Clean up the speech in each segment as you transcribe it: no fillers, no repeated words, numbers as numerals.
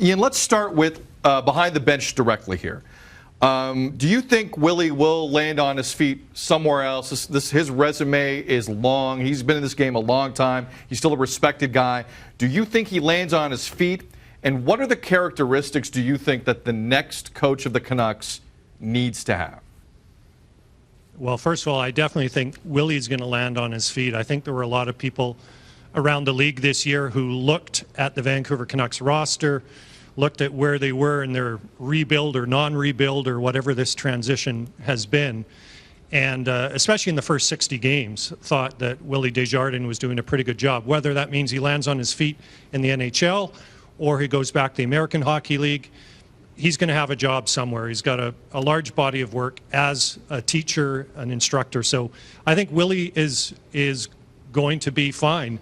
Iain, let's start with behind the bench directly here. Do you think Willie will land on his feet somewhere else? His resume is long. He's been in this game a long time. He's still a respected guy. Do you think he lands on his feet? And what are the characteristics do you think that the next coach of the Canucks needs to have? Well, first of all, I definitely think Willie's going to land on his feet. I think there were a lot of people around the league this year who looked at the Vancouver Canucks roster, looked at where they were in their rebuild or non-rebuild or whatever this transition has been, and especially in the first 60 games, thought that Willie Desjardins was doing a pretty good job. Whether that means he lands on his feet in the NHL or he goes back to the American Hockey League, he's going to have a job somewhere. He's got a large body of work as a teacher, an instructor. So I think Willie is going to be fine.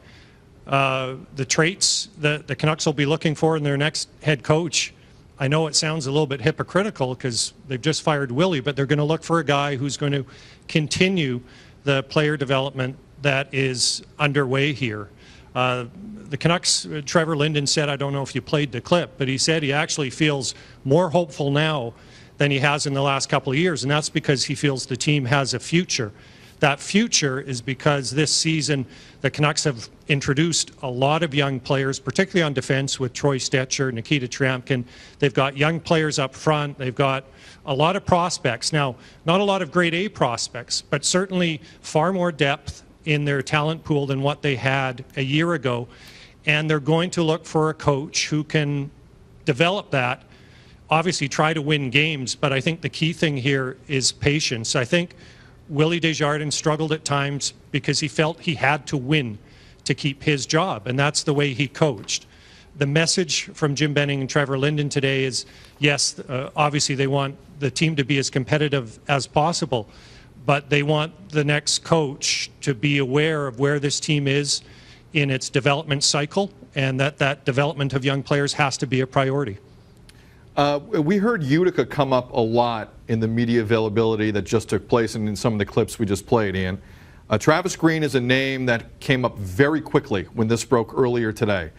The traits that the Canucks will be looking for in their next head coach, I know it sounds a little bit hypocritical because they've just fired Willie, but they're going to look for a guy who's going to continue the player development that is underway here. The Canucks, Trevor Linden said, I don't know if you played the clip, but he said he actually feels more hopeful now than he has in the last couple of years, and that's because he feels the team has a future. That future is because this season the Canucks have introduced a lot of young players, particularly on defense with Troy Stecher, Nikita Trampkin. They've got young players up front. They've got a lot of prospects. Now, not a lot of grade A prospects, but certainly far more depth in their talent pool than what they had a year ago. And they're going to look for a coach who can develop that, obviously try to win games, but I think the key thing here is patience. I think Willie Desjardins struggled at times because he felt he had to win to keep his job, and that's the way he coached. The message from Jim Benning and Trevor Linden today is, yes, obviously they want the team to be as competitive as possible, but they want the next coach to be aware of where this team is in its development cycle, and that development of young players has to be a priority. We heard Utica come up a lot in the media availability that just took place and in some of the clips we just played, Iain. Travis Green is a name that came up very quickly when this broke earlier today.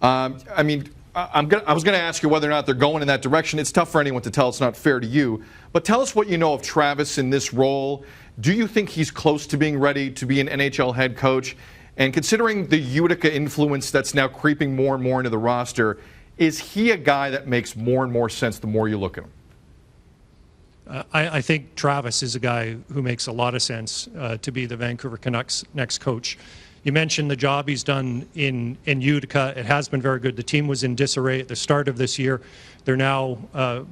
I was going to ask you whether or not they're going in that direction. It's tough for anyone to tell. It's not fair to you. But tell us what you know of Travis in this role. Do you think he's close to being ready to be an NHL head coach? And considering the Utica influence that's now creeping more and more into the roster, is he a guy that makes more and more sense the more you look at him? I think Travis is a guy who makes a lot of sense to be the Vancouver Canucks' next coach. You mentioned the job he's done in Utica. It has been very good. The team was in disarray at the start of this year. They're now,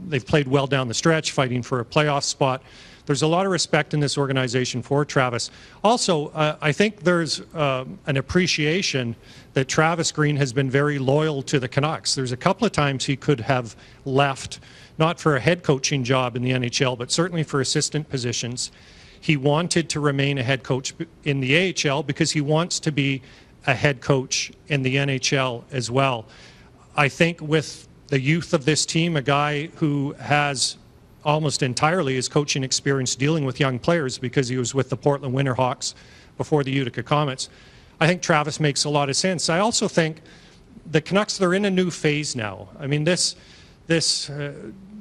they've played well down the stretch, fighting for a playoff spot. There's a lot of respect in this organization for Travis. Also, I think there's an appreciation that Travis Green has been very loyal to the Canucks. There's a couple of times he could have left, not for a head coaching job in the NHL, but certainly for assistant positions. He wanted to remain a head coach in the AHL because he wants to be a head coach in the NHL as well. I think with the youth of this team, a guy who has almost entirely his coaching experience dealing with young players because he was with the Portland Winterhawks before the Utica Comets, I think Travis makes a lot of sense. I also think the Canucks, they're in a new phase now. I mean, this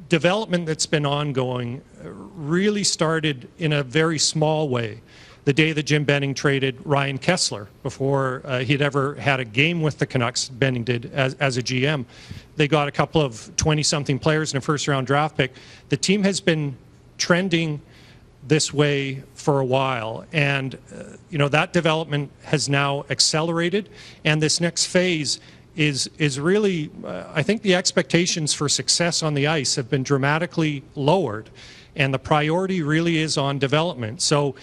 development that's been ongoing really started in a very small way the day that Jim Benning traded Ryan Kessler before he'd ever had a game with the Canucks. Benning did as a GM. They got a couple of 20-something players and a first-round draft pick. The team has been trending this way for a while, and that development has now accelerated, and this next phase is really, I think the expectations for success on the ice have been dramatically lowered, and the priority really is on development. So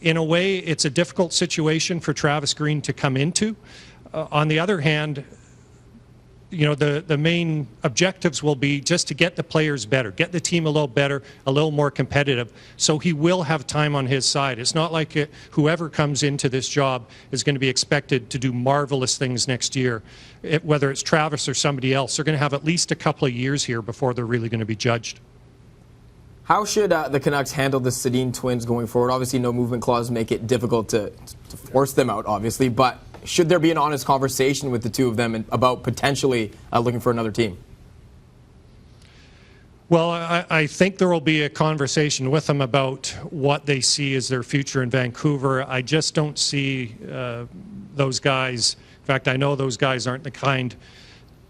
in a way, it's a difficult situation for Travis Green to come into. On the other hand, the main objectives will be just to get the players better, get the team a little better, a little more competitive. So he will have time on his side. It's not like whoever comes into this job is going to be expected to do marvelous things next year. Whether it's Travis or somebody else, they're going to have at least a couple of years here before they're really going to be judged. How should the Canucks handle the Sedin twins going forward? Obviously, no movement clause make it difficult to force them out, obviously, but should there be an honest conversation with the two of them about potentially looking for another team? Well, I think there will be a conversation with them about what they see as their future in Vancouver. I just don't see those guys. In fact, I know those guys aren't the kind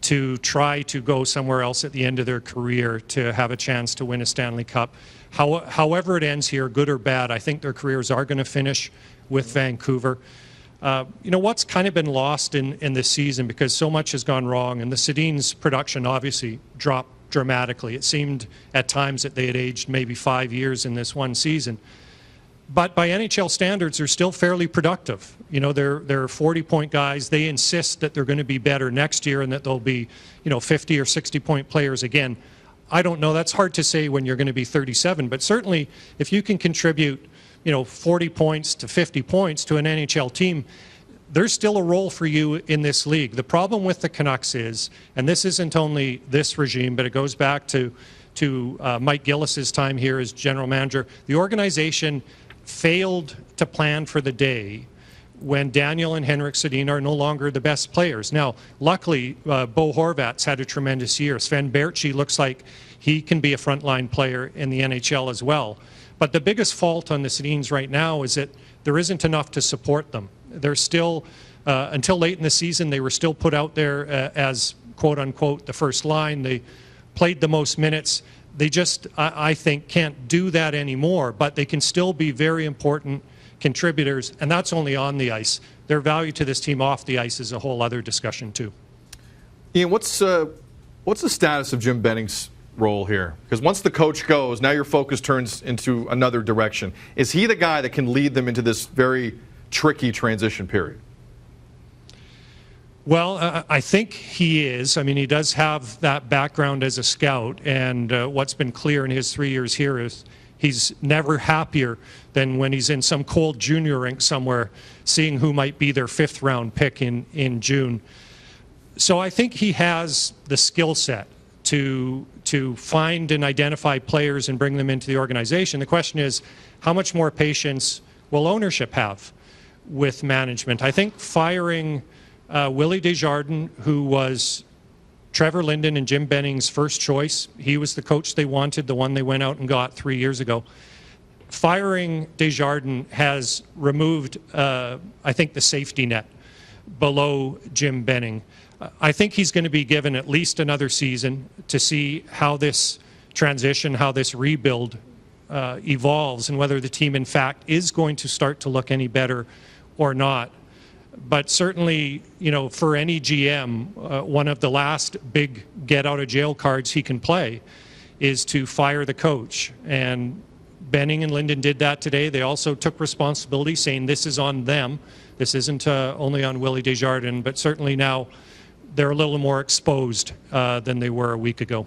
to try to go somewhere else at the end of their career to have a chance to win a Stanley Cup. However it ends here, good or bad, I think their careers are going to finish with Vancouver. You know, what's kind of been lost in this season, because so much has gone wrong, and the Sedin's production obviously dropped dramatically. It seemed at times that they had aged maybe 5 years in this one season. But by NHL standards, they're still fairly productive. You know, they're 40-point guys. They insist that they're going to be better next year and that they'll be, you know, 50 or 60-point players again. I don't know. That's hard to say when you're going to be 37. But certainly, if you can contribute, you know, 40 points to 50 points to an NHL team, there's still a role for you in this league. The problem with the Canucks is, and this isn't only this regime, but it goes back to Mike Gillis's time here as general manager, the organization failed to plan for the day when Daniel and Henrik Sedin are no longer the best players. Now, luckily, Bo Horvat's had a tremendous year. Sven Baertschi looks like he can be a frontline player in the NHL as well. But the biggest fault on the Sedins right now is that there isn't enough to support them. They're still, until late in the season, they were still put out there as, quote unquote, the first line. They played the most minutes. They just, I think, can't do that anymore, but they can still be very important contributors, and that's only on the ice. Their value to this team off the ice is a whole other discussion, too. Ian, what's the status of Jim Benning's role here? Because once the coach goes, now your focus turns into another direction. Is he the guy that can lead them into this very tricky transition period? Well, I think he is. I mean, he does have that background as a scout, and what's been clear in his 3 years here is he's never happier than when he's in some cold junior rink somewhere, seeing who might be their 5th round pick in June. So I think he has the skill set to find and identify players and bring them into the organization. The question is, how much more patience will ownership have with management? I think firing Willie Desjardins, who was Trevor Linden and Jim Benning's first choice, he was the coach they wanted, the one they went out and got 3 years ago. Firing Desjardins has removed, I think, the safety net below Jim Benning. I think he's going to be given at least another season to see how this transition, how this rebuild evolves, and whether the team, in fact, is going to start to look any better or not. But certainly, you know, for any GM, one of the last big get-out-of-jail cards he can play is to fire the coach. And Benning and Linden did that today. They also took responsibility, saying this is on them. This isn't only on Willie Desjardins, but certainly now they're a little more exposed than they were a week ago.